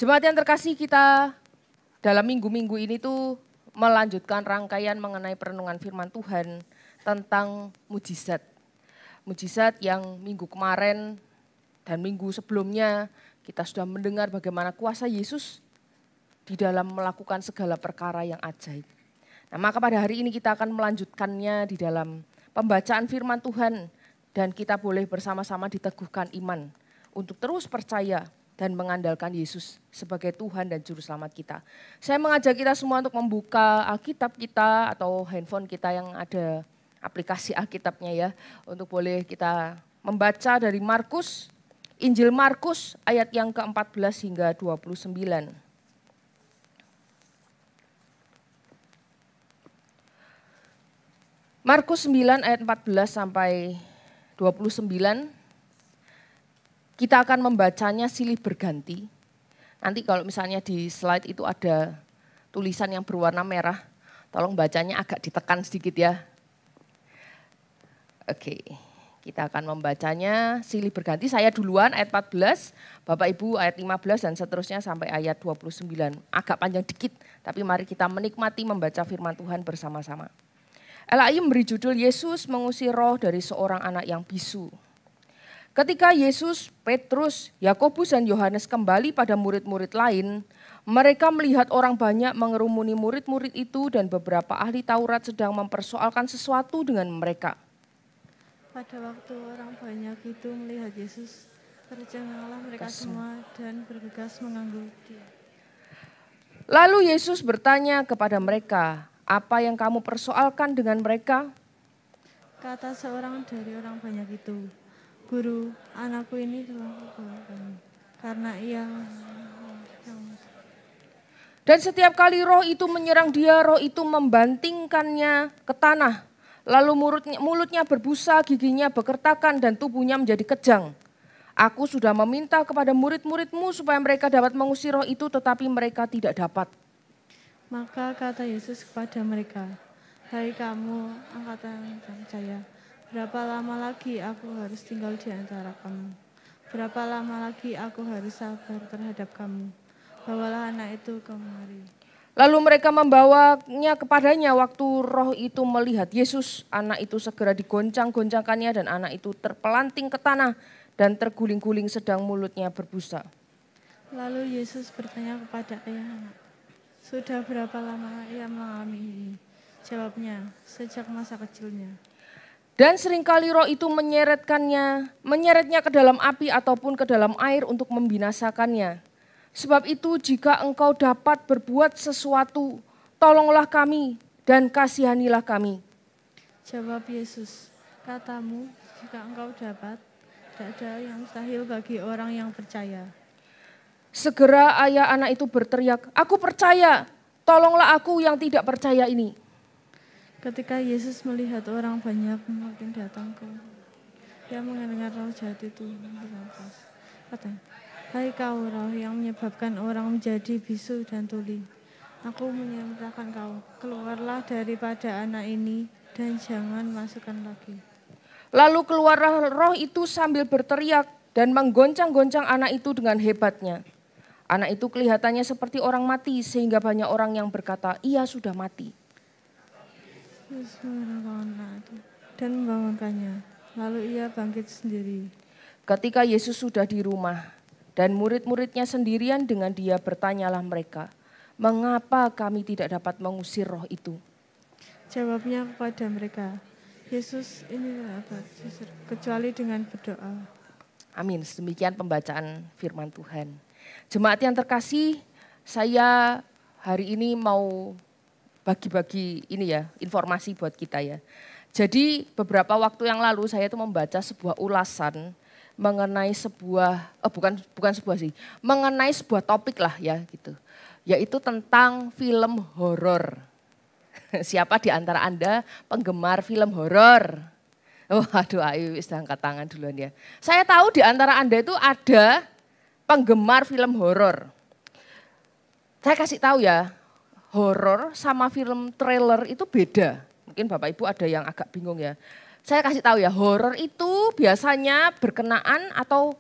Jemaat yang terkasih, kita dalam minggu-minggu ini tuh melanjutkan rangkaian mengenai perenungan firman Tuhan tentang mujizat. Mujizat yang minggu kemarin dan minggu sebelumnya kita sudah mendengar bagaimana kuasa Yesus di dalam melakukan segala perkara yang ajaib. Nah, maka pada hari ini kita akan melanjutkannya di dalam pembacaan firman Tuhan dan kita boleh bersama-sama diteguhkan iman untuk terus percaya dan mengandalkan Yesus sebagai Tuhan dan Juru Selamat kita. Saya mengajak kita semua untuk membuka Alkitab kita atau handphone kita yang ada aplikasi Alkitabnya ya. Untuk boleh kita membaca dari Markus, Injil Markus ayat yang ke-14 hingga 29. Markus 9 ayat 14 sampai 29. Kita akan membacanya silih berganti. Nanti kalau misalnya di slide itu ada tulisan yang berwarna merah, tolong bacanya agak ditekan sedikit ya. Oke, kita akan membacanya silih berganti. Saya duluan ayat 14, Bapak Ibu ayat 15 dan seterusnya sampai ayat 29. Agak panjang dikit, tapi mari kita menikmati membaca firman Tuhan bersama-sama. LAI memberi judul Yesus mengusir roh dari seorang anak yang bisu. Ketika Yesus, Petrus, Yakobus dan Yohanes kembali pada murid-murid lain, mereka melihat orang banyak mengerumuni murid-murid itu dan beberapa ahli Taurat sedang mempersoalkan sesuatu dengan mereka. Pada waktu orang banyak itu melihat Yesus, tercenganglah mereka semua dan bergegas mengganggu Dia. Lalu Yesus bertanya kepada mereka, "Apa yang kamu persoalkan dengan mereka?" Kata seorang dari orang banyak itu, "Guru, anakku ini telah kami karena ia..." Dan setiap kali roh itu menyerang dia, roh itu membantingkannya ke tanah. Lalu mulutnya berbusa, giginya bekertakan dan tubuhnya menjadi kejang. Aku sudah meminta kepada murid-muridmu supaya mereka dapat mengusir roh itu, tetapi mereka tidak dapat. Maka kata Yesus kepada mereka, "Hai kamu, angkatan saya, berapa lama lagi aku harus tinggal di antara kamu? Berapa lama lagi aku harus sabar terhadap kamu? Bawalah anak itu kemari." Lalu mereka membawanya kepadanya. Waktu roh itu melihat Yesus, anak itu segera digoncang-goncangkannya dan anak itu terpelanting ke tanah dan terguling-guling sedang mulutnya berbusa. Lalu Yesus bertanya kepada ayah anak, "Sudah berapa lama ia mengalami ini?" Jawabnya, "Sejak masa kecilnya." Dan seringkali roh itu menyeretnya ke dalam api ataupun ke dalam air untuk membinasakannya. Sebab itu jika engkau dapat berbuat sesuatu, tolonglah kami dan kasihanilah kami. Jawab Yesus, "Katamu, jika engkau dapat, tidak ada yang mustahil bagi orang yang percaya." Segera ayah anak itu berteriak, "Aku percaya, tolonglah aku yang tidak percaya ini." Ketika Yesus melihat orang banyak makin datang ke Dia mendengar roh jahat itu merampas. Katanya, "Hai kau roh yang menyebabkan orang menjadi bisu dan tuli, aku menyerahkan kau, keluarlah daripada anak ini dan jangan masukkan lagi." Lalu keluarlah roh itu sambil berteriak dan menggoncang-goncang anak itu dengan hebatnya. Anak itu kelihatannya seperti orang mati sehingga banyak orang yang berkata, "Ia sudah mati." Yesus mengenalkan anak itu dan membangunkannya. Lalu ia bangkit sendiri. Ketika Yesus sudah di rumah dan murid-muridnya sendirian dengan dia, bertanyalah mereka, "Mengapa kami tidak dapat mengusir roh itu?" Jawabnya kepada mereka, "Yesus ini tidak dapat diusir kecuali dengan berdoa." Amin. Demikian pembacaan firman Tuhan. Jemaat yang terkasih, saya hari ini mau bagi-bagi ini ya, informasi buat kita ya. Jadi beberapa waktu yang lalu saya itu membaca sebuah ulasan mengenai mengenai sebuah topik lah ya gitu. Yaitu tentang film horor. Siapa di antara Anda penggemar film horor? Oh aduh, ayo sudah angkat tangan duluan ya. Saya tahu di antara Anda itu ada penggemar film horor. Saya kasih tahu ya, horor sama film trailer itu beda. Mungkin Bapak Ibu ada yang agak bingung ya. Saya kasih tahu ya, horor itu biasanya berkenaan atau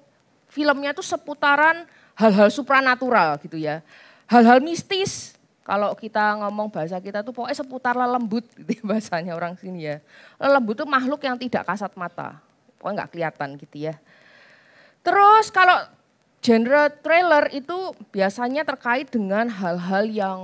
filmnya itu seputaran hal-hal supranatural gitu ya. Hal-hal mistis, kalau kita ngomong bahasa kita tuh pokoknya seputar lelembut gitu ya, bahasanya orang sini ya. Lelembut itu makhluk yang tidak kasat mata, pokoknya nggak kelihatan gitu ya. Terus kalau genre trailer itu biasanya terkait dengan hal-hal yang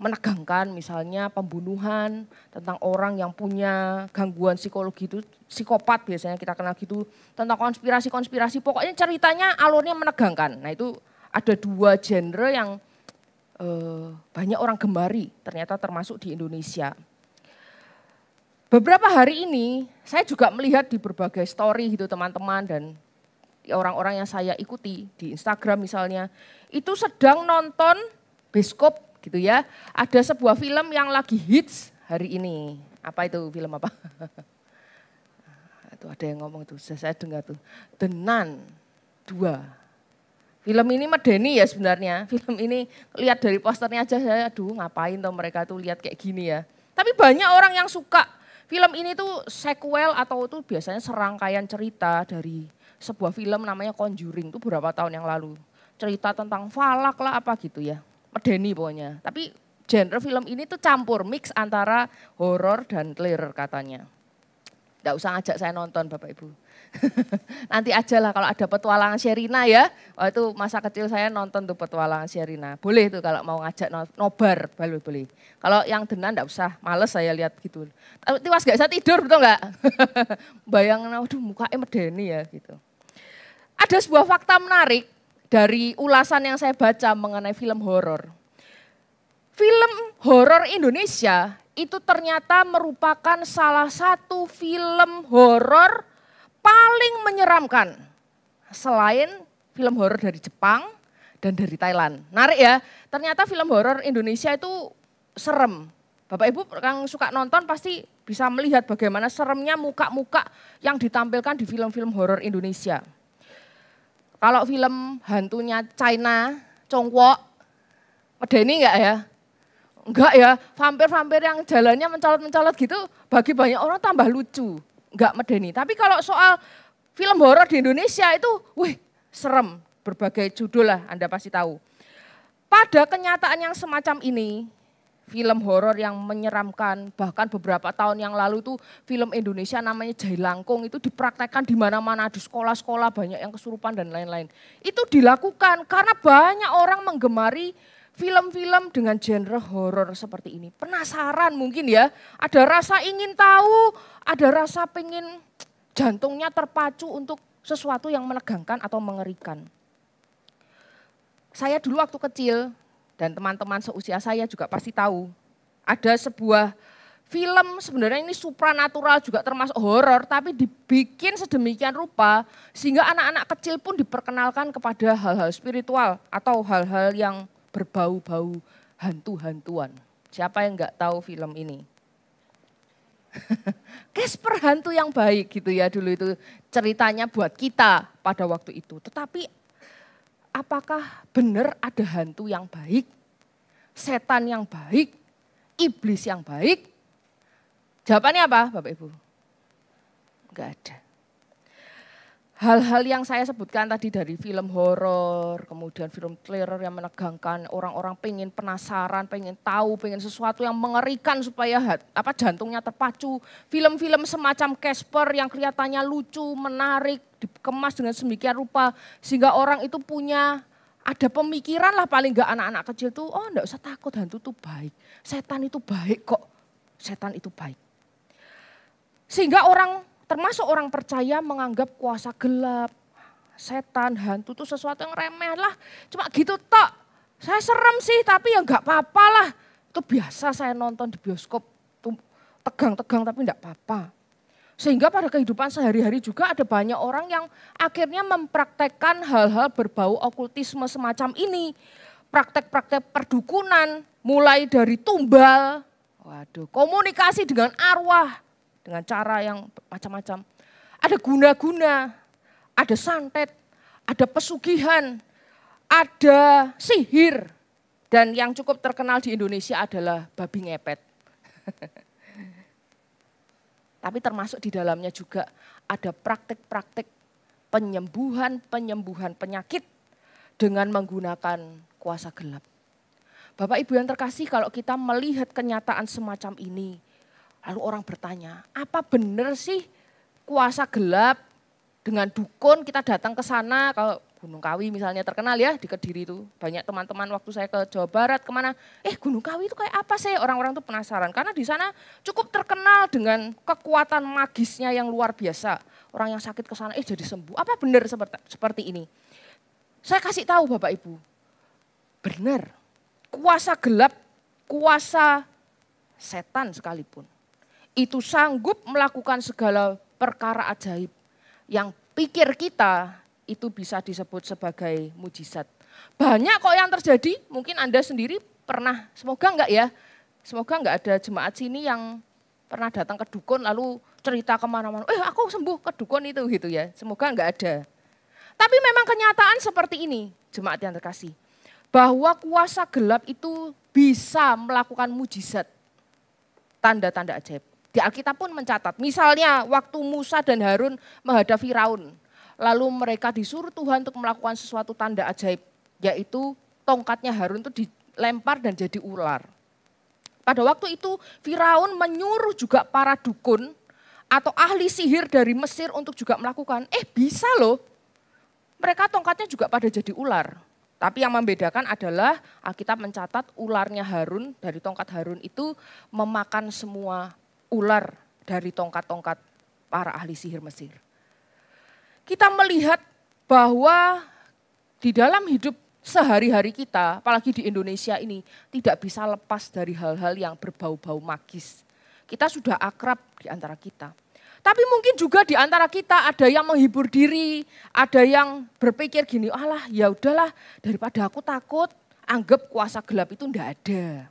menegangkan, misalnya pembunuhan, tentang orang yang punya gangguan psikologi itu, psikopat biasanya kita kenal gitu, tentang konspirasi-konspirasi, pokoknya ceritanya alurnya menegangkan. Nah itu ada 2 genre yang banyak orang gemari, ternyata termasuk di Indonesia. Beberapa hari ini saya juga melihat di berbagai story gitu teman-teman dan orang-orang yang saya ikuti di Instagram misalnya, itu sedang nonton bioskop gitu ya. Ada sebuah film yang lagi hits hari ini. Apa itu film apa? Itu ada yang ngomong tuh, saya dengar tuh. The Nun 2. Film ini medeni ya sebenarnya. Film ini lihat dari posternya aja saya, aduh ngapain tuh mereka tuh lihat kayak gini ya. Tapi banyak orang yang suka. Film ini tuh sequel atau itu biasanya serangkaian cerita dari sebuah film namanya Conjuring, itu beberapa tahun yang lalu. Cerita tentang falak lah apa gitu ya. Medeni pokoknya. Tapi genre film ini tuh campur, mix antara horor dan thriller katanya. Nggak usah ngajak saya nonton Bapak Ibu. Nanti aja lah kalau ada petualangan Sherina ya. Itu masa kecil saya nonton tuh petualangan Sherina. Boleh tuh kalau mau ngajak nobar, boleh. Kalau yang Denan enggak usah, males saya lihat gitu. Tapi was gak bisa tidur betul enggak? Bayangin, aduh mukanya medeni ya gitu. Ada sebuah fakta menarik dari ulasan yang saya baca mengenai film horor. Film horor Indonesia itu ternyata merupakan salah satu film horor paling menyeramkan selain film horor dari Jepang dan dari Thailand. Menarik ya, ternyata film horor Indonesia itu serem. Bapak Ibu yang suka nonton pasti bisa melihat bagaimana seremnya muka-muka yang ditampilkan di film-film horor Indonesia. Kalau film hantunya China, Congkok, medeni enggak ya? Enggak ya, vampir-vampir yang jalannya mencolot-mencolot gitu bagi banyak orang tambah lucu. Enggak medeni. Tapi kalau soal film horor di Indonesia itu, wih serem. Berbagai judul lah Anda pasti tahu. Pada kenyataan yang semacam ini, film horor yang menyeramkan, bahkan beberapa tahun yang lalu itu film Indonesia namanya Jailangkung itu dipraktekkan di mana-mana, di sekolah-sekolah banyak yang kesurupan dan lain-lain. Itu dilakukan karena banyak orang menggemari film-film dengan genre horor seperti ini. Penasaran mungkin ya, ada rasa ingin tahu, ada rasa pengen jantungnya terpacu untuk sesuatu yang menegangkan atau mengerikan. Saya dulu waktu kecil dan teman-teman seusia saya juga pasti tahu, ada sebuah film sebenarnya ini supranatural juga termasuk horor, tapi dibikin sedemikian rupa sehingga anak-anak kecil pun diperkenalkan kepada hal-hal spiritual atau hal-hal yang berbau-bau hantu-hantuan. Siapa yang nggak tahu film ini? Casper hantu yang baik gitu ya dulu itu ceritanya buat kita pada waktu itu. Tetapi apakah benar ada hantu yang baik? Setan yang baik? Iblis yang baik? Jawabannya apa Bapak Ibu? Enggak ada. Hal-hal yang saya sebutkan tadi dari film horor, kemudian film thriller yang menegangkan, orang-orang pengen penasaran, pengen tahu, pengen sesuatu yang mengerikan supaya jantungnya terpacu. Film-film semacam Casper yang kelihatannya lucu, menarik, dikemas dengan sedemikian rupa sehingga orang itu punya ada pemikiran lah paling enggak anak-anak kecil tuh, oh enggak usah takut hantu itu baik, setan itu baik kok, setan itu baik. Sehingga orang termasuk orang percaya menganggap kuasa gelap, setan, hantu itu sesuatu yang remeh lah. Cuma gitu tok. Saya serem sih tapi ya enggak apa-apa lah. Itu biasa saya nonton di bioskop. Tegang-tegang tapi enggak apa-apa. Sehingga pada kehidupan sehari-hari juga ada banyak orang yang akhirnya mempraktekkan hal-hal berbau okultisme semacam ini. Praktek-praktek perdukunan mulai dari tumbal, komunikasi dengan arwah. Dengan cara yang macam-macam. Ada guna-guna, ada santet, ada pesugihan, ada sihir. Dan yang cukup terkenal di Indonesia adalah babi ngepet. Tapi termasuk di dalamnya juga ada praktek-praktek penyembuhan penyakit dengan menggunakan kuasa gelap. Bapak Ibu yang terkasih, kalau kita melihat kenyataan semacam ini, lalu orang bertanya, apa benar sih kuasa gelap dengan dukun kita datang ke sana, kalau Gunung Kawi misalnya terkenal ya di Kediri itu. Banyak teman-teman waktu saya ke Jawa Barat kemana, Gunung Kawi itu kayak apa sih? Orang-orang tuh penasaran karena di sana cukup terkenal dengan kekuatan magisnya yang luar biasa. Orang yang sakit ke sana jadi sembuh. Apa benar seperti ini? Saya kasih tahu Bapak Ibu, benar. Kuasa gelap, kuasa setan sekalipun, itu sanggup melakukan segala perkara ajaib yang pikir kita itu bisa disebut sebagai mujizat. Banyak kok yang terjadi, mungkin Anda sendiri pernah, semoga enggak ya, semoga enggak ada jemaat sini yang pernah datang ke dukun lalu cerita kemana-mana, aku sembuh ke dukun itu gitu ya, semoga enggak ada. Tapi memang kenyataan seperti ini, jemaat yang terkasih, bahwa kuasa gelap itu bisa melakukan mujizat, tanda-tanda ajaib. Di Alkitab pun mencatat, misalnya waktu Musa dan Harun menghadap Firaun, lalu mereka disuruh Tuhan untuk melakukan sesuatu tanda ajaib, yaitu tongkatnya Harun itu dilempar dan jadi ular. Pada waktu itu Firaun menyuruh juga para dukun atau ahli sihir dari Mesir untuk juga melakukan, bisa loh. Mereka tongkatnya juga pada jadi ular. Tapi yang membedakan adalah Alkitab mencatat ularnya Harun, dari tongkat Harun itu memakan semua ular dari tongkat-tongkat para ahli sihir Mesir. Kita melihat bahwa di dalam hidup sehari-hari kita, apalagi di Indonesia ini, tidak bisa lepas dari hal-hal yang berbau-bau magis. Kita sudah akrab di antara kita. Tapi mungkin juga di antara kita ada yang menghibur diri, ada yang berpikir gini, alah ya udahlah daripada aku takut, anggap kuasa gelap itu enggak ada.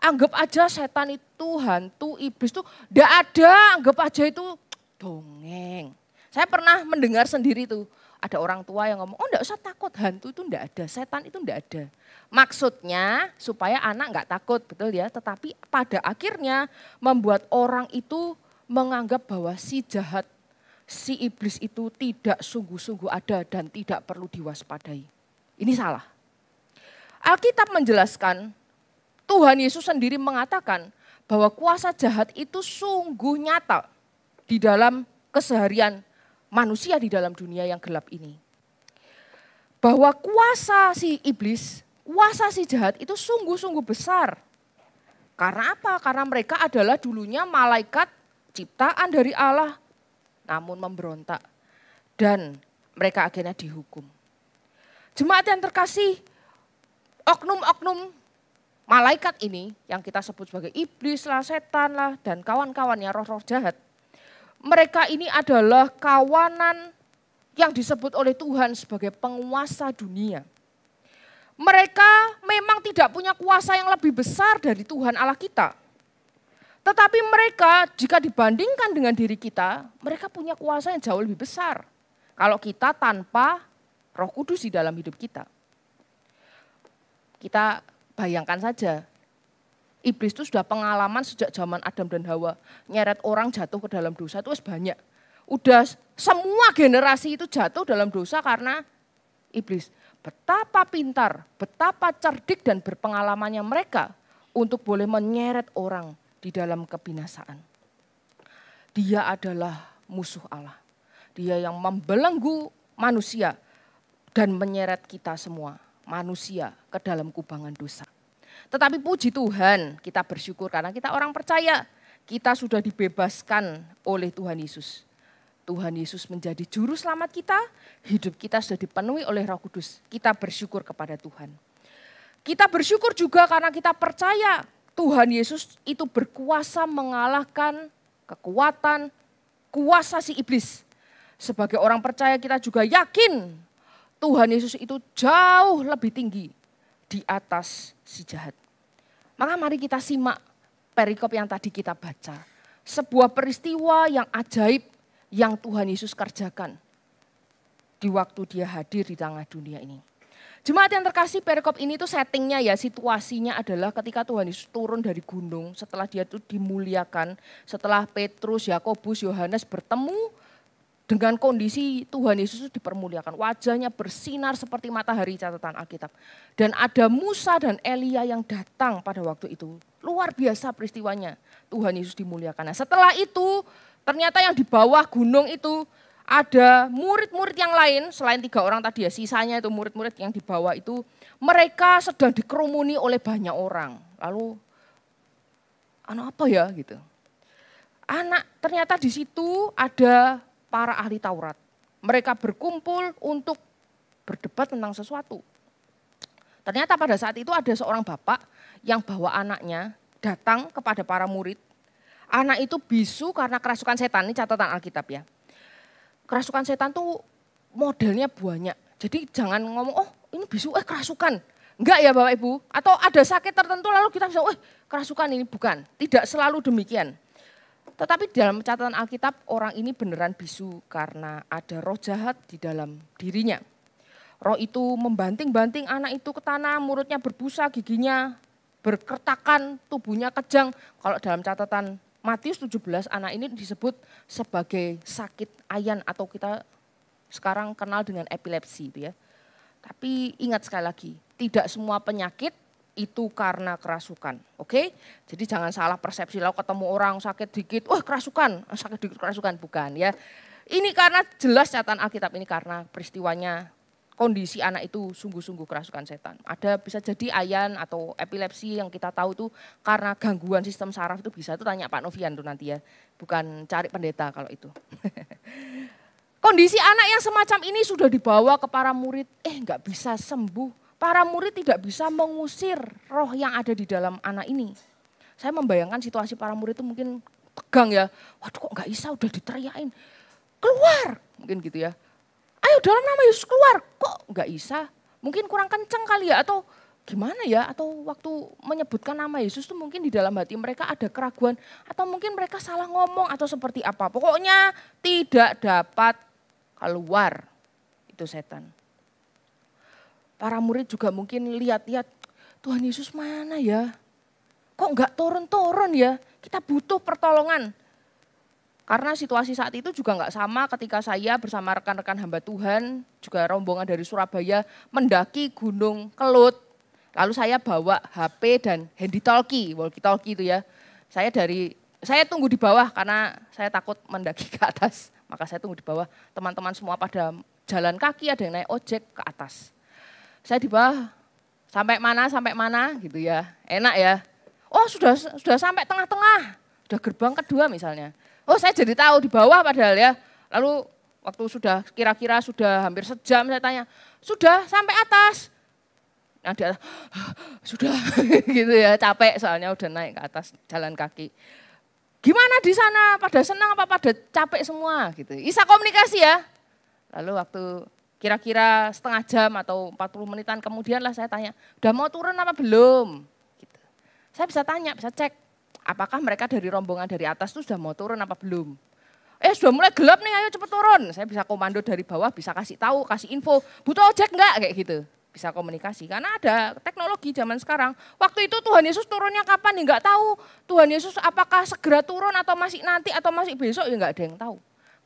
Anggap aja setan itu, hantu, iblis itu enggak ada, anggap aja itu dongeng. Saya pernah mendengar sendiri tuh, ada orang tua yang ngomong, enggak usah takut, hantu itu enggak ada, setan itu enggak ada. Maksudnya supaya anak enggak takut, betul ya, tetapi pada akhirnya membuat orang itu menganggap bahwa si jahat, si iblis itu tidak sungguh-sungguh ada dan tidak perlu diwaspadai. Ini salah. Alkitab menjelaskan, Tuhan Yesus sendiri mengatakan bahwa kuasa jahat itu sungguh nyata di dalam keseharian manusia di dalam dunia yang gelap ini. Bahwa kuasa si iblis, kuasa si jahat itu sungguh-sungguh besar. Karena apa? Karena mereka adalah dulunya malaikat ciptaan dari Allah, namun memberontak. Dan mereka akhirnya dihukum. Jemaat yang terkasih, oknum-oknum malaikat ini yang kita sebut sebagai iblis lah, setan lah, dan kawan-kawannya roh-roh jahat. Mereka ini adalah kawanan yang disebut oleh Tuhan sebagai penguasa dunia. Mereka memang tidak punya kuasa yang lebih besar dari Tuhan Allah kita. Tetapi mereka jika dibandingkan dengan diri kita, mereka punya kuasa yang jauh lebih besar. Kalau kita tanpa Roh Kudus di dalam hidup kita. Kita bayangkan saja, iblis itu sudah pengalaman sejak zaman Adam dan Hawa. Nyeret orang jatuh ke dalam dosa itu banyak. Udah semua generasi itu jatuh dalam dosa karena iblis. Betapa pintar, betapa cerdik dan berpengalamannya mereka untuk boleh menyeret orang di dalam kebinasaan. Dia adalah musuh Allah. Dia yang membelenggu manusia dan menyeret kita semua, manusia, ke dalam kubangan dosa. Tetapi puji Tuhan, kita bersyukur karena kita orang percaya, kita sudah dibebaskan oleh Tuhan Yesus. Tuhan Yesus menjadi juru selamat kita, hidup kita sudah dipenuhi oleh Roh Kudus. Kita bersyukur kepada Tuhan. Kita bersyukur juga karena kita percaya Tuhan Yesus itu berkuasa mengalahkan kekuatan, kuasa si iblis. Sebagai orang percaya kita juga yakin Tuhan Yesus itu jauh lebih tinggi di atas si jahat. Maka mari kita simak perikop yang tadi kita baca. Sebuah peristiwa yang ajaib yang Tuhan Yesus kerjakan di waktu dia hadir di tengah dunia ini. Jemaat yang terkasih, perikop ini tuh settingnya ya, situasinya adalah ketika Tuhan Yesus turun dari gunung setelah dia itu dimuliakan. Setelah Petrus, Yakobus, Yohanes bertemu dengan kondisi Tuhan Yesus itu dipermuliakan. Wajahnya bersinar seperti matahari catatan Alkitab. Dan ada Musa dan Elia yang datang pada waktu itu. Luar biasa peristiwanya. Tuhan Yesus dimuliakan. Nah, setelah itu ternyata yang di bawah gunung itu ada murid-murid yang lain. Selain 3 orang tadi ya, sisanya itu murid-murid yang di bawah itu. Mereka sedang dikerumuni oleh banyak orang. Lalu anak apa ya gitu. Ternyata di situ ada para ahli Taurat. Mereka berkumpul untuk berdebat tentang sesuatu. Ternyata pada saat itu ada seorang bapak yang bawa anaknya datang kepada para murid. Anak itu bisu karena kerasukan setan, ini catatan Alkitab ya. Kerasukan setan tuh modelnya banyak. Jadi jangan ngomong, oh ini bisu, kerasukan. Enggak ya Bapak Ibu, atau ada sakit tertentu lalu kita bisa, kerasukan ini, bukan. Tidak selalu demikian. Tetapi dalam catatan Alkitab orang ini beneran bisu karena ada roh jahat di dalam dirinya. Roh itu membanting-banting anak itu ke tanah, mulutnya berbusa, giginya berkertakan, tubuhnya kejang. Kalau dalam catatan Matius 17 anak ini disebut sebagai sakit ayan atau kita sekarang kenal dengan epilepsi itu ya. Tapi ingat sekali lagi, tidak semua penyakit itu karena kerasukan, oke? Jadi jangan salah persepsi, lalu ketemu orang sakit dikit, kerasukan, sakit dikit kerasukan, bukan ya. Ini karena jelas catatan Alkitab ini karena peristiwanya kondisi anak itu sungguh-sungguh kerasukan setan. Ada bisa jadi ayan atau epilepsi yang kita tahu itu karena gangguan sistem saraf itu bisa, itu tanya Pak Novian tuh nanti ya, bukan cari pendeta kalau itu. Kondisi anak yang semacam ini sudah dibawa ke para murid, nggak bisa sembuh. Para murid tidak bisa mengusir roh yang ada di dalam anak ini. Saya membayangkan situasi para murid itu mungkin tegang ya. Waduh kok nggak bisa, udah diteriakin. Keluar, mungkin gitu ya. Ayo dalam nama Yesus keluar, kok nggak bisa. Mungkin kurang kenceng kali ya atau gimana ya. Atau waktu menyebutkan nama Yesus itu mungkin di dalam hati mereka ada keraguan. Atau mungkin mereka salah ngomong atau seperti apa. Pokoknya tidak dapat keluar itu setan. Para murid juga mungkin lihat-lihat, Tuhan Yesus mana ya? Kok enggak turun-turun ya? Kita butuh pertolongan. Karena situasi saat itu juga enggak sama ketika saya bersama rekan-rekan hamba Tuhan, juga rombongan dari Surabaya, mendaki Gunung Kelut. Lalu saya bawa HP dan walkie talkie itu ya. Saya tunggu di bawah karena saya takut mendaki ke atas. Maka saya tunggu di bawah, teman-teman semua pada jalan kaki, ada yang naik ojek ke atas. Saya di bawah, sampai mana gitu ya, enak ya. Oh sudah sampai tengah-tengah, sudah gerbang kedua misalnya. Oh saya jadi tahu di bawah padahal ya. Lalu waktu sudah kira-kira sudah hampir sejam saya tanya, sudah sampai atas? Nah di atas, sudah gitu ya, capek soalnya udah naik ke atas jalan kaki. Gimana di sana, pada senang apa pada capek semua gitu. Bisa komunikasi ya. Lalu waktu kira-kira setengah jam atau 40 menitan kemudian lah saya tanya, udah mau turun apa belum? Gitu. Saya bisa tanya, bisa cek, apakah mereka dari rombongan dari atas itu sudah mau turun apa belum? Sudah mulai gelap nih, ayo cepet turun. Saya bisa komando dari bawah, bisa kasih tahu, kasih info, butuh ojek enggak? Kayak gitu, bisa komunikasi. Karena ada teknologi zaman sekarang. Waktu itu Tuhan Yesus turunnya kapan? Enggak tahu. Tuhan Yesus apakah segera turun atau masih nanti atau masih besok? Ya enggak ada yang tahu.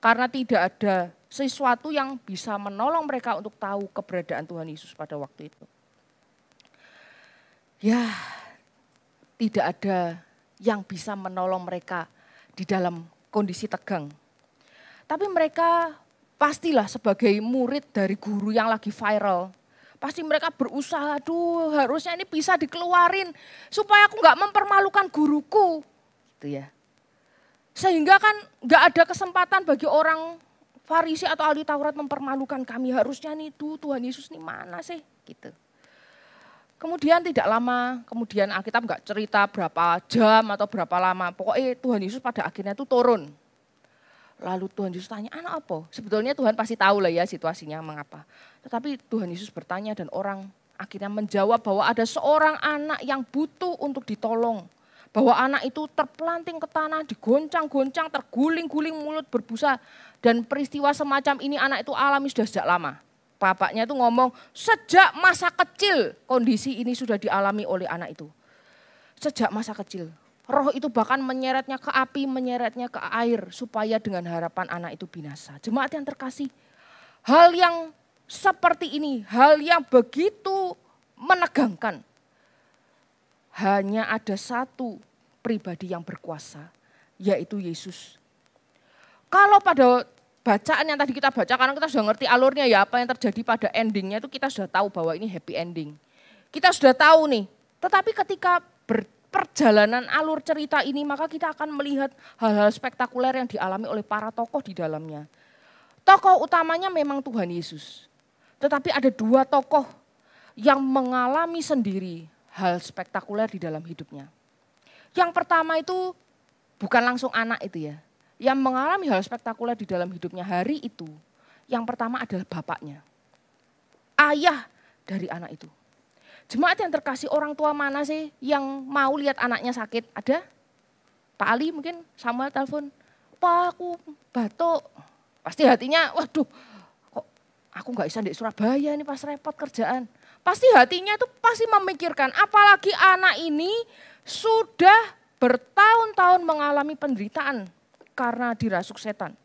Karena tidak ada sesuatu yang bisa menolong mereka untuk tahu keberadaan Tuhan Yesus pada waktu itu. Ya, tidak ada yang bisa menolong mereka di dalam kondisi tegang. Tapi mereka pastilah sebagai murid dari guru yang lagi viral. Pasti mereka berusaha, aduh harusnya ini bisa dikeluarin supaya aku gak mempermalukan guruku. Gitu ya. Sehingga kan gak ada kesempatan bagi orang Farisi atau ahli Taurat mempermalukan kami, harusnya nih Tuhan Yesus nih mana sih gitu. Kemudian tidak lama, kemudian Alkitab nggak cerita berapa jam atau berapa lama, pokoknya Tuhan Yesus pada akhirnya itu turun. Lalu Tuhan Yesus tanya, anak apa? Sebetulnya Tuhan pasti tahu lah ya situasinya mengapa. Tetapi Tuhan Yesus bertanya dan orang akhirnya menjawab bahwa ada seorang anak yang butuh untuk ditolong. Bahwa anak itu terpelanting ke tanah, digoncang-goncang, terguling-guling, mulut berbusa. Dan peristiwa semacam ini anak itu alami sudah sejak lama. Bapaknya itu ngomong, sejak masa kecil kondisi ini sudah dialami oleh anak itu. Sejak masa kecil. Roh itu bahkan menyeretnya ke api, menyeretnya ke air supaya dengan harapan anak itu binasa. Jemaat yang terkasih, hal yang seperti ini, hal yang begitu menegangkan. Hanya ada satu pribadi yang berkuasa, yaitu Yesus. Kalau pada bacaan yang tadi kita baca, karena kita sudah ngerti alurnya ya, apa yang terjadi pada endingnya itu kita sudah tahu bahwa ini happy ending. Kita sudah tahu nih, tetapi ketika perjalanan alur cerita ini, maka kita akan melihat hal-hal spektakuler yang dialami oleh para tokoh di dalamnya. Tokoh utamanya memang Tuhan Yesus. Tetapi ada dua tokoh yang mengalami sendiri hal spektakuler di dalam hidupnya. Yang pertama itu bukan langsung anak itu ya. Yang mengalami hal spektakuler di dalam hidupnya hari itu, yang pertama adalah bapaknya. Ayah dari anak itu. Jemaat yang terkasih, orang tua mana sih yang mau lihat anaknya sakit? Ada? Pak Ali mungkin, Samuel telepon, Pak aku batuk. Pasti hatinya, waduh kok aku gak bisa di Surabaya ini pas repot kerjaan. Pasti hatinya itu pasti memikirkan, apalagi anak ini sudah bertahun-tahun mengalami penderitaan karena dirasuk setan.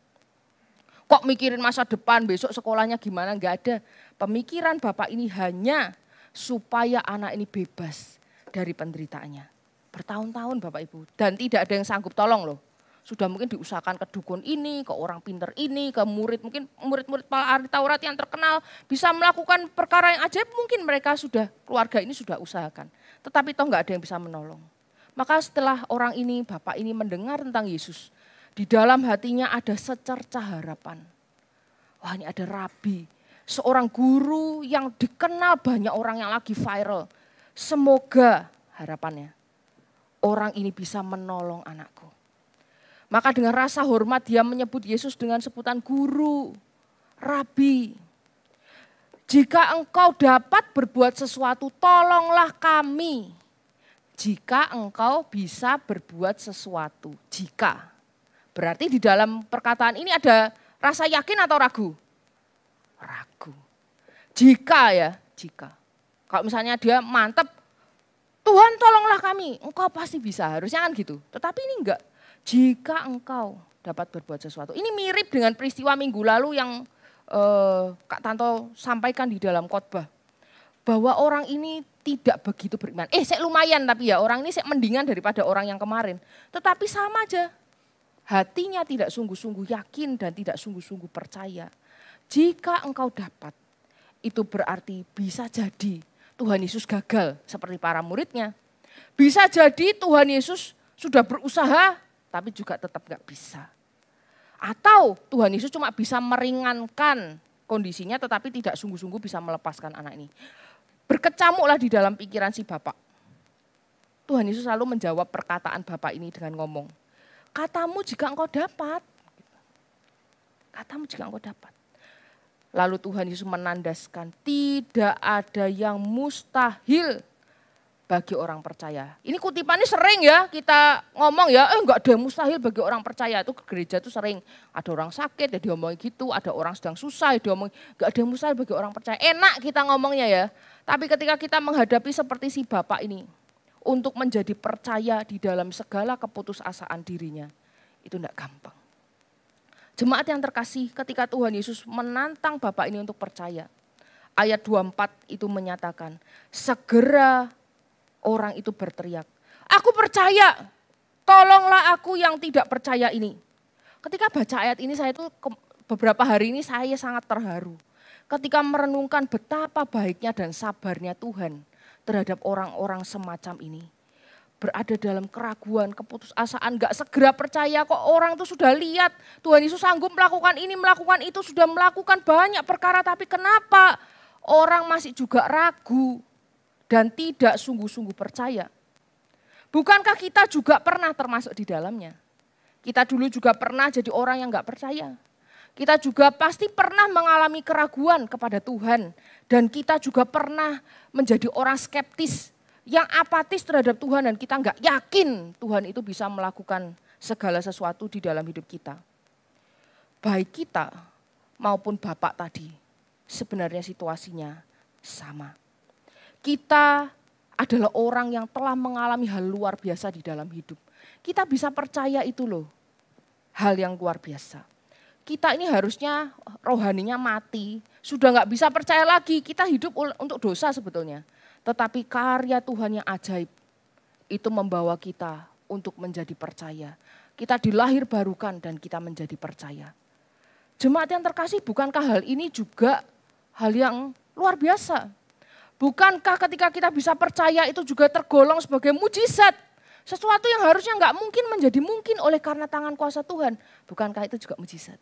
Kok mikirin masa depan, besok sekolahnya gimana, gak ada. Pemikiran bapak ini hanya supaya anak ini bebas dari penderitaannya. Bertahun-tahun Bapak Ibu. Dan tidak ada yang sanggup tolong loh. Sudah mungkin diusahakan ke dukun ini, ke orang pinter ini, ke murid. Mungkin murid-murid para ahli Taurat yang terkenal bisa melakukan perkara yang ajaib. Mungkin mereka sudah, keluarga ini sudah usahakan. Tetapi toh gak ada yang bisa menolong. Maka setelah orang ini, Bapak ini mendengar tentang Yesus. Di dalam hatinya ada secercah harapan. Wah ini ada rabi. Seorang guru yang dikenal banyak orang yang lagi viral. Semoga harapannya orang ini bisa menolong anakku. Maka dengan rasa hormat dia menyebut Yesus dengan sebutan guru, rabi. Jika engkau dapat berbuat sesuatu, tolonglah kami. Jika engkau bisa berbuat sesuatu, jika. Berarti di dalam perkataan ini ada rasa yakin atau ragu? Ragu. Jika ya, jika. Kalau misalnya dia mantep, Tuhan tolonglah kami, engkau pasti bisa, harusnya kan gitu. Tetapi ini enggak, jika engkau dapat berbuat sesuatu. Ini mirip dengan peristiwa minggu lalu yang Kak Tanto sampaikan di dalam khotbah. Bahwa orang ini tidak begitu beriman. Saya lumayan tapi ya, orang ini saya mendingan daripada orang yang kemarin. Tetapi sama aja, hatinya tidak sungguh-sungguh yakin dan tidak sungguh-sungguh percaya. Jika engkau dapat, itu berarti bisa jadi Tuhan Yesus gagal seperti para muridnya. Bisa jadi Tuhan Yesus sudah berusaha tapi juga tetap gak bisa. Atau Tuhan Yesus cuma bisa meringankan kondisinya tetapi tidak sungguh-sungguh bisa melepaskan anak ini. Berkecamuklah di dalam pikiran si bapak. Tuhan Yesus selalu menjawab perkataan bapak ini dengan ngomong, katamu jika engkau dapat. Katamu jika engkau dapat. Lalu Tuhan Yesus menandaskan tidak ada yang mustahil bagi orang percaya. Ini kutipannya sering ya kita ngomong ya, enggak ada yang mustahil bagi orang percaya. Itu ke gereja itu sering ada orang sakit ya diomongin gitu, ada orang sedang susah ya diomongin, enggak ada yang mustahil bagi orang percaya. Enak kita ngomongnya ya, tapi ketika kita menghadapi seperti si bapak ini, untuk menjadi percaya di dalam segala keputusasaan dirinya, itu enggak gampang. Jemaat yang terkasih, ketika Tuhan Yesus menantang bapak ini untuk percaya. Ayat 24 itu menyatakan, segera orang itu berteriak, aku percaya, tolonglah aku yang tidak percaya ini. Ketika baca ayat ini saya itu beberapa hari ini saya sangat terharu. Ketika merenungkan betapa baiknya dan sabarnya Tuhan terhadap orang-orang semacam ini. Berada dalam keraguan, keputusasaan, gak segera percaya kok orang itu sudah lihat Tuhan Yesus sanggup melakukan ini, melakukan itu, sudah melakukan banyak perkara tapi kenapa orang masih juga ragu dan tidak sungguh-sungguh percaya. Bukankah kita juga pernah termasuk di dalamnya? Kita dulu juga pernah jadi orang yang gak percaya. Kita juga pasti pernah mengalami keraguan kepada Tuhan dan kita juga pernah menjadi orang skeptis yang apatis terhadap Tuhan dan kita nggak yakin Tuhan itu bisa melakukan segala sesuatu di dalam hidup kita. Baik kita maupun Bapak tadi sebenarnya situasinya sama. Kita adalah orang yang telah mengalami hal luar biasa di dalam hidup. Kita bisa percaya itu loh, hal yang luar biasa. Kita ini harusnya rohaninya mati, sudah nggak bisa percaya lagi, kita hidup untuk dosa sebetulnya. Tetapi karya Tuhan yang ajaib itu membawa kita untuk menjadi percaya. Kita dilahir barukan dan kita menjadi percaya. Jemaat yang terkasih, bukankah hal ini juga hal yang luar biasa? Bukankah ketika kita bisa percaya itu juga tergolong sebagai mujizat? Sesuatu yang harusnya nggak mungkin menjadi mungkin oleh karena tangan kuasa Tuhan. Bukankah itu juga mujizat?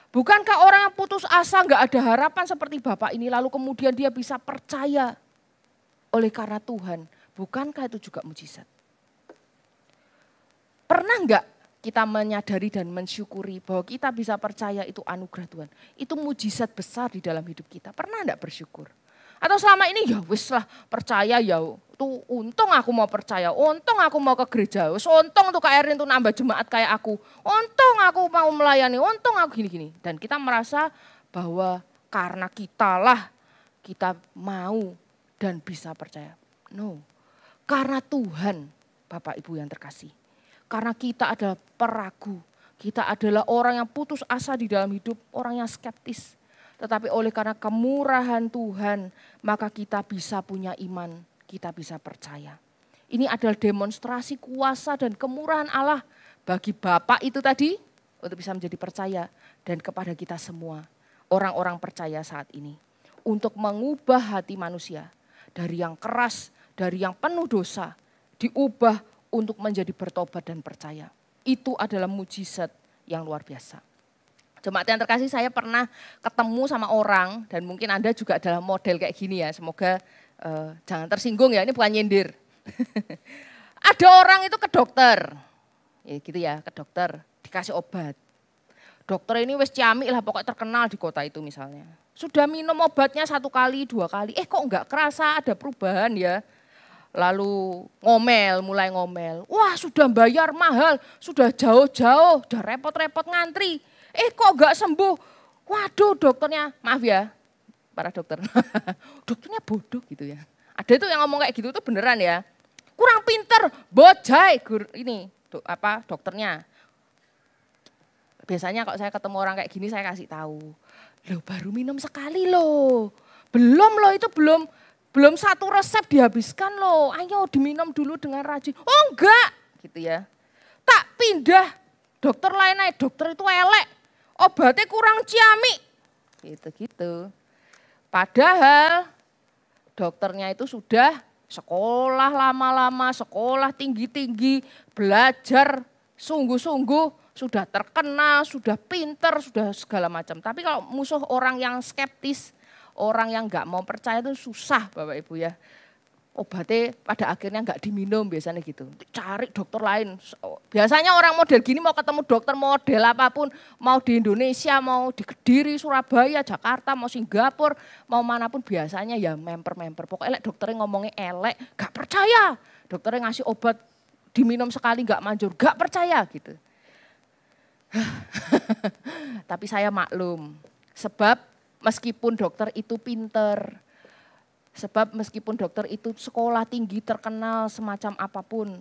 Bukankah orang yang putus asa nggak ada harapan seperti Bapak ini lalu kemudian dia bisa percaya oleh karena Tuhan? Bukankah itu juga mujizat? Pernah nggak kita menyadari dan mensyukuri bahwa kita bisa percaya itu anugerah Tuhan? Itu mujizat besar di dalam hidup kita. Pernah enggak bersyukur? Atau selama ini ya wis lah percaya ya tuh untung aku mau percaya, untung aku mau ke gereja, untung tuh Kak Erin tuh nambah jemaat kayak aku, untung aku mau melayani, untung aku gini-gini. Dan kita merasa bahwa karena kita mau dan bisa percaya. No, karena Tuhan Bapak Ibu yang terkasih. Karena kita adalah peragu, kita adalah orang yang putus asa di dalam hidup, orang yang skeptis. Tetapi oleh karena kemurahan Tuhan, maka kita bisa punya iman, kita bisa percaya. Ini adalah demonstrasi kuasa dan kemurahan Allah bagi Bapak itu tadi untuk bisa menjadi percaya dan kepada kita semua, orang-orang percaya saat ini. Untuk mengubah hati manusia dari yang keras, dari yang penuh dosa, diubah untuk menjadi bertobat dan percaya. Itu adalah mujizat yang luar biasa. Jemaat yang terkasih, saya pernah ketemu sama orang dan mungkin Anda juga adalah model kayak gini ya. Semoga jangan tersinggung ya, ini bukan nyindir. Ada orang itu ke dokter, ya gitu ya, ke dokter dikasih obat. Dokter ini wis ciamik lah, pokoknya terkenal di kota itu misalnya. Sudah minum obatnya 1 kali, 2 kali, kok enggak kerasa ada perubahan ya. Lalu mulai ngomel. Wah sudah bayar mahal, sudah jauh-jauh, sudah repot-repot ngantri. Kok enggak sembuh? Waduh dokternya, maaf ya para dokter. Dokternya bodoh gitu ya. Ada itu yang ngomong kayak gitu tuh beneran ya. Kurang pinter, bojai dokternya. Biasanya kalau saya ketemu orang kayak gini saya kasih tahu. Loh baru minum sekali loh. Belum loh itu belum 1 resep dihabiskan loh, ayo diminum dulu dengan rajin. Oh enggak, gitu ya. Tak pindah, dokter lain aja, dokter itu elek, obatnya kurang ciamik. Gitu-gitu. Padahal dokternya itu sudah sekolah lama-lama, sekolah tinggi-tinggi, belajar sungguh-sungguh, sudah terkenal, sudah pinter, sudah segala macam. Tapi kalau musuh orang yang skeptis, orang yang nggak mau percaya itu susah Bapak Ibu ya. Obatnya pada akhirnya nggak diminum biasanya gitu. Cari dokter lain. Biasanya orang model gini mau ketemu dokter model apapun. Mau di Indonesia, mau di Kediri, Surabaya, Jakarta, mau Singapura, mau manapun biasanya ya memper-memper. Pokoknya dokternya ngomongnya elek, nggak percaya. Dokternya ngasih obat diminum sekali nggak manjur, nggak percaya gitu. Tapi saya maklum. Sebab meskipun dokter itu pinter, sebab meskipun dokter itu sekolah tinggi terkenal semacam apapun,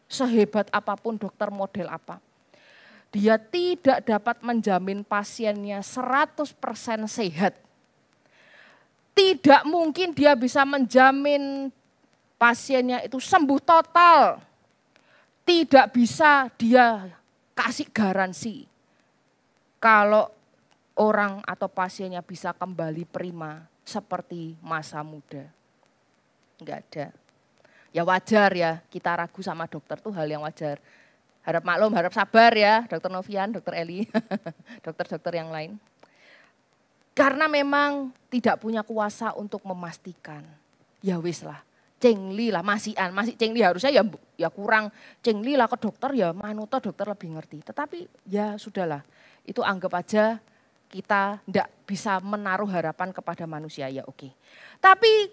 sehebat apapun dokter model apa, dia tidak dapat menjamin pasiennya 100% sehat. Tidak mungkin dia bisa menjamin pasiennya itu sembuh total. Tidak bisa dia kasih garansi kalau orang atau pasiennya bisa kembali prima seperti masa muda. Enggak ada. Ya wajar ya, kita ragu sama dokter tuh hal yang wajar. Harap maklum, harap sabar ya, Dokter Novian, Dokter Eli, dokter-dokter yang lain. Karena memang tidak punya kuasa untuk memastikan. Ya wis lah, cengli lah, masih cengli harusnya ya kurang cengli lah ke dokter ya, manuta dokter lebih ngerti. Tetapi ya sudahlah, itu anggap aja kita tidak bisa menaruh harapan kepada manusia, ya oke. Tapi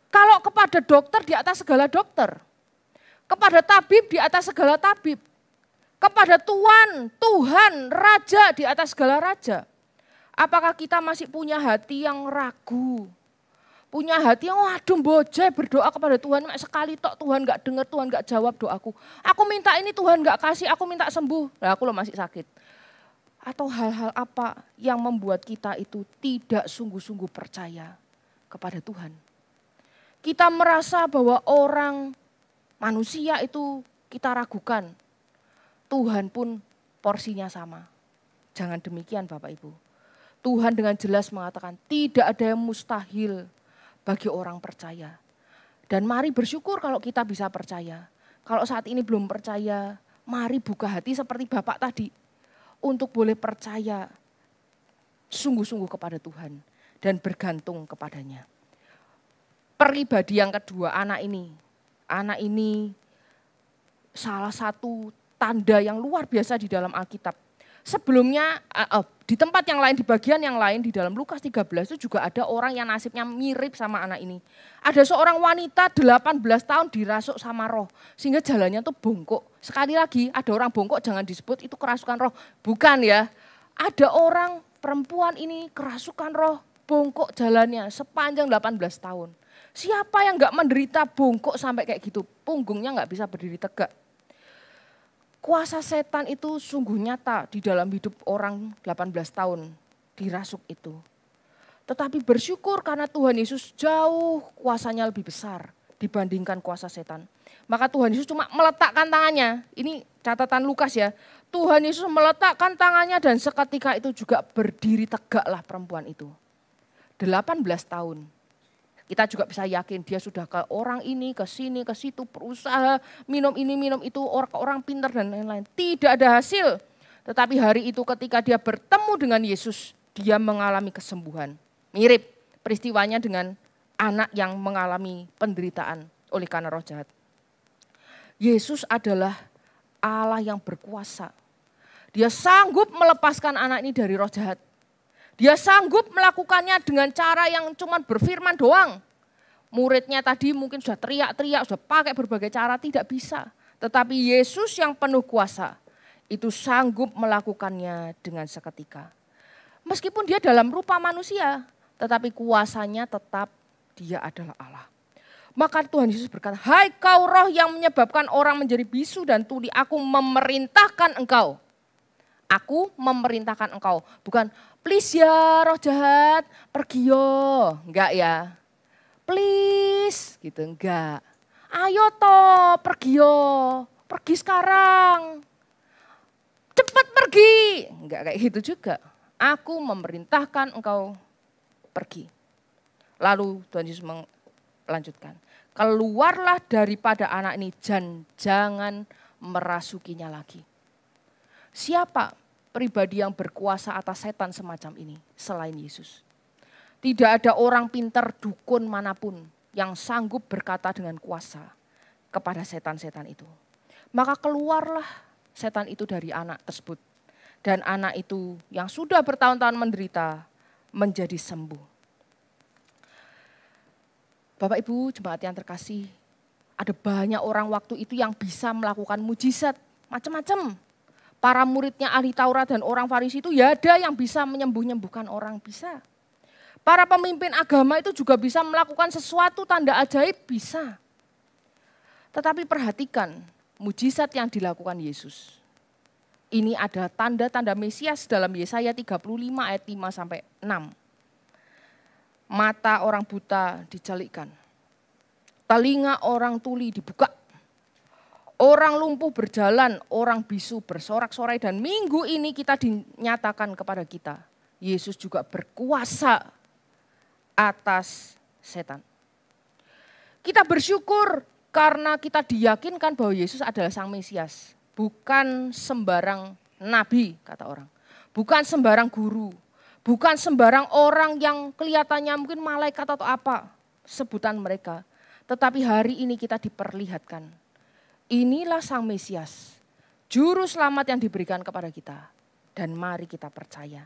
kalau kepada dokter di atas segala dokter, kepada tabib di atas segala tabib, kepada Tuhan, Raja di atas segala raja, apakah kita masih punya hati yang ragu? Punya hati yang waduh bojai berdoa kepada Tuhan. Sekali tok Tuhan gak dengar, Tuhan gak jawab doaku. Aku minta ini Tuhan gak kasih, aku minta sembuh. Lah aku loh masih sakit. Atau hal-hal apa yang membuat kita itu tidak sungguh-sungguh percaya kepada Tuhan. Kita merasa bahwa orang manusia itu kita ragukan. Tuhan pun porsinya sama. Jangan demikian Bapak Ibu. Tuhan dengan jelas mengatakan tidak ada yang mustahil bagi orang percaya. Dan mari bersyukur kalau kita bisa percaya. Kalau saat ini belum percaya, mari buka hati seperti Bapak tadi. Untuk boleh percaya sungguh-sungguh kepada Tuhan. Dan bergantung kepadanya. Pribadi yang kedua, anak ini. Anak ini salah satu tanda yang luar biasa di dalam Alkitab. Sebelumnya di tempat yang lain, di bagian yang lain di dalam Lukas 13 itu juga ada orang yang nasibnya mirip sama anak ini. Ada seorang wanita 18 tahun dirasuk sama roh sehingga jalannya tuh bongkok. Sekali lagi ada orang bongkok jangan disebut itu kerasukan roh. Bukan ya, ada orang perempuan ini kerasukan roh bongkok jalannya sepanjang 18 tahun. Siapa yang gak menderita bongkok sampai kayak gitu? Punggungnya gak bisa berdiri tegak. Kuasa setan itu sungguh nyata di dalam hidup orang 18 tahun dirasuk itu. Tetapi bersyukur karena Tuhan Yesus jauh kuasanya lebih besar dibandingkan kuasa setan. Maka Tuhan Yesus cuma meletakkan tangannya. Ini catatan Lukas ya. Tuhan Yesus meletakkan tangannya dan seketika itu juga berdiri tegaklah perempuan itu. 18 tahun. Kita juga bisa yakin dia sudah ke orang ini, ke sini, ke situ, berusaha minum ini, minum itu, orang pintar dan lain-lain. Tidak ada hasil. Tetapi hari itu ketika dia bertemu dengan Yesus, dia mengalami kesembuhan. Mirip peristiwanya dengan anak yang mengalami penderitaan oleh karena roh jahat. Yesus adalah Allah yang berkuasa. Dia sanggup melepaskan anak ini dari roh jahat. Dia sanggup melakukannya dengan cara yang cuma berfirman doang. Muridnya tadi mungkin sudah teriak-teriak, sudah pakai berbagai cara, tidak bisa. Tetapi Yesus yang penuh kuasa, itu sanggup melakukannya dengan seketika. Meskipun dia dalam rupa manusia, tetapi kuasanya tetap dia adalah Allah. Maka Tuhan Yesus berkata, hai kau roh yang menyebabkan orang menjadi bisu dan tuli, aku memerintahkan engkau. Aku memerintahkan engkau, bukan please ya roh jahat, pergi yo. Enggak ya, please gitu, enggak. Ayo toh pergi yo, pergi sekarang. Cepat pergi, enggak kayak gitu juga. Aku memerintahkan engkau pergi. Lalu Tuhan Yesus melanjutkan, keluarlah daripada anak ini dan jangan merasukinya lagi. Siapa pribadi yang berkuasa atas setan semacam ini selain Yesus? Tidak ada orang pintar dukun manapun yang sanggup berkata dengan kuasa kepada setan-setan itu. Maka keluarlah setan itu dari anak tersebut. Dan anak itu yang sudah bertahun-tahun menderita menjadi sembuh. Bapak Ibu jemaat yang terkasih, ada banyak orang waktu itu yang bisa melakukan mujizat macam-macam. Para muridnya ahli Taurat dan orang Farisi itu ya ada yang bisa menyembuh-nyembuhkan orang, bisa. Para pemimpin agama itu juga bisa melakukan sesuatu tanda ajaib, bisa. Tetapi perhatikan mujizat yang dilakukan Yesus. Ini ada tanda-tanda Mesias dalam Yesaya 35 ayat 5 sampai 6. Mata orang buta dicelikkan, telinga orang tuli dibuka. Orang lumpuh berjalan, orang bisu bersorak-sorai dan minggu ini kita dinyatakan kepada kita. Yesus juga berkuasa atas setan. Kita bersyukur karena kita diyakinkan bahwa Yesus adalah Sang Mesias. Bukan sembarang nabi kata orang. Bukan sembarang guru. Bukan sembarang orang yang kelihatannya mungkin malaikat atau apa sebutan mereka. Tetapi hari ini kita diperlihatkan. Inilah Sang Mesias, juru selamat yang diberikan kepada kita. Dan mari kita percaya.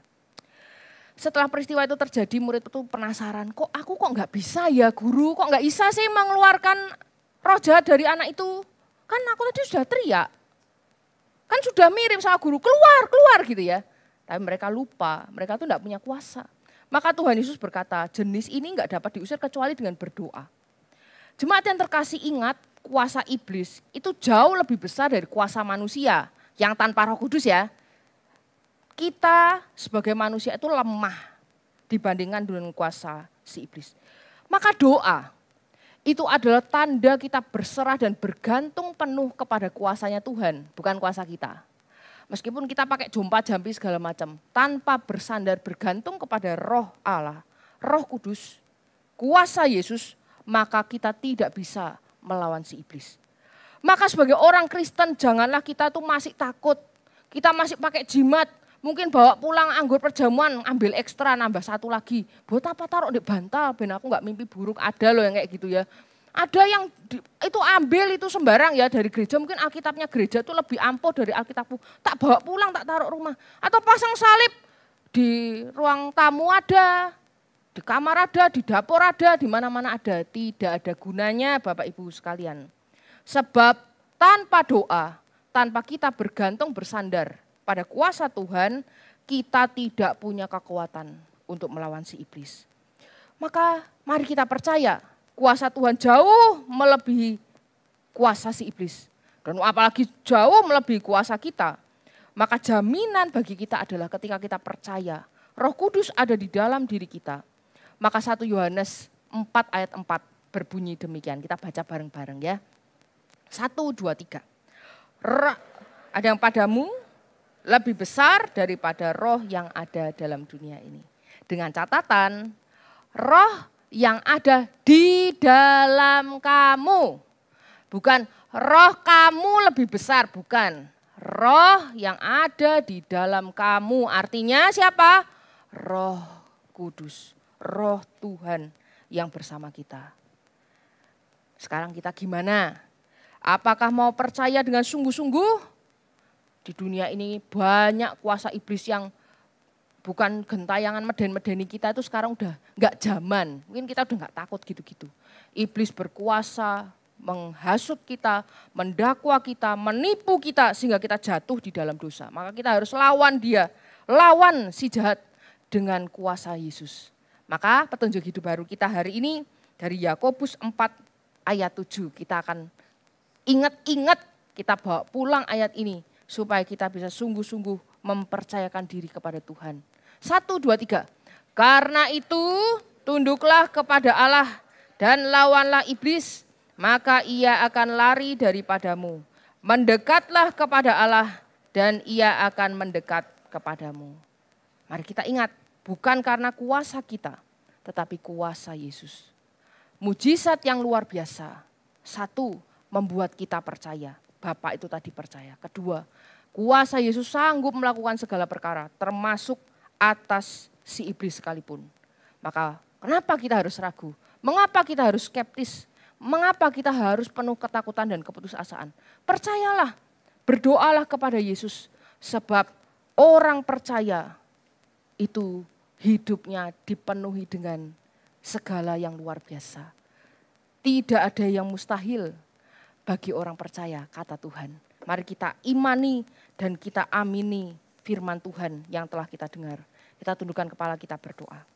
Setelah peristiwa itu terjadi, murid itu penasaran, kok nggak bisa ya guru, kok nggak bisa sih mengeluarkan roh jahat dari anak itu. Kan aku tadi sudah teriak, kan sudah mirip sama guru, keluar gitu ya. Tapi mereka lupa, mereka tuh nggak punya kuasa. Maka Tuhan Yesus berkata, jenis ini enggak dapat diusir kecuali dengan berdoa. Jemaat yang terkasih, ingat, kuasa iblis itu jauh lebih besar dari kuasa manusia yang tanpa Roh Kudus ya. Kita sebagai manusia itu lemah dibandingkan dengan kuasa si iblis. Maka doa itu adalah tanda kita berserah dan bergantung penuh kepada kuasanya Tuhan, bukan kuasa kita. Meskipun kita pakai jompa-jampi segala macam, tanpa bersandar bergantung kepada Roh Allah, Roh Kudus, kuasa Yesus, maka kita tidak bisa melawan si iblis. Maka sebagai orang Kristen janganlah kita tuh masih takut, kita masih pakai jimat, mungkin bawa pulang anggur perjamuan, ambil ekstra, nambah satu lagi. Buat apa taruh di bantal, ben aku nggak mimpi buruk. Ada loh yang kayak gitu ya. Ada yang itu ambil itu sembarang ya dari gereja. Mungkin Alkitabnya gereja itu lebih ampuh dari Alkitabku. Tak bawa pulang, tak taruh rumah. Atau pasang salib di ruang tamu ada, di kamar ada, di dapur ada, di mana-mana ada. Tidak ada gunanya Bapak Ibu sekalian. Sebab tanpa doa, tanpa kita bergantung bersandar pada kuasa Tuhan, kita tidak punya kekuatan untuk melawan si iblis. Maka mari kita percaya kuasa Tuhan jauh melebihi kuasa si iblis. Dan apalagi jauh melebihi kuasa kita. Maka jaminan bagi kita adalah ketika kita percaya Roh Kudus ada di dalam diri kita. Maka 1 Yohanes 4 ayat 4 berbunyi demikian. Kita baca bareng-bareng ya. 1, 2, 3. Ada yang padamu lebih besar daripada roh yang ada dalam dunia ini. Dengan catatan, roh yang ada di dalam kamu. Bukan roh kamu lebih besar, bukan. Roh yang ada di dalam kamu. Artinya siapa? Roh Kudus, Roh Tuhan yang bersama kita. Sekarang kita gimana? Apakah mau percaya dengan sungguh-sungguh? Di dunia ini banyak kuasa iblis yang bukan gentayangan meden-medeni kita itu sekarang udah nggak zaman. Mungkin kita udah nggak takut gitu-gitu. Iblis berkuasa, menghasut kita, mendakwa kita, menipu kita sehingga kita jatuh di dalam dosa. Maka kita harus lawan dia, lawan si jahat dengan kuasa Yesus. Maka petunjuk hidup baru kita hari ini dari Yakobus 4 ayat 7. Kita akan ingat-ingat, kita bawa pulang ayat ini. Supaya kita bisa sungguh-sungguh mempercayakan diri kepada Tuhan. 1, 2, 3. Karena itu tunduklah kepada Allah dan lawanlah iblis, maka ia akan lari daripadamu. Mendekatlah kepada Allah dan ia akan mendekat kepadamu. Mari kita ingat, bukan karena kuasa kita, tetapi kuasa Yesus. Mujizat yang luar biasa. 1, membuat kita percaya. Bapak itu tadi percaya. Kedua, kuasa Yesus sanggup melakukan segala perkara, termasuk atas si iblis sekalipun. Maka kenapa kita harus ragu? Mengapa kita harus skeptis? Mengapa kita harus penuh ketakutan dan keputusasaan? Percayalah, berdoalah kepada Yesus. Sebab orang percaya itu hidupnya dipenuhi dengan segala yang luar biasa. Tidak ada yang mustahil bagi orang percaya, kata Tuhan. Mari kita imani dan kita amini firman Tuhan yang telah kita dengar. Kita tundukkan kepala, kita berdoa.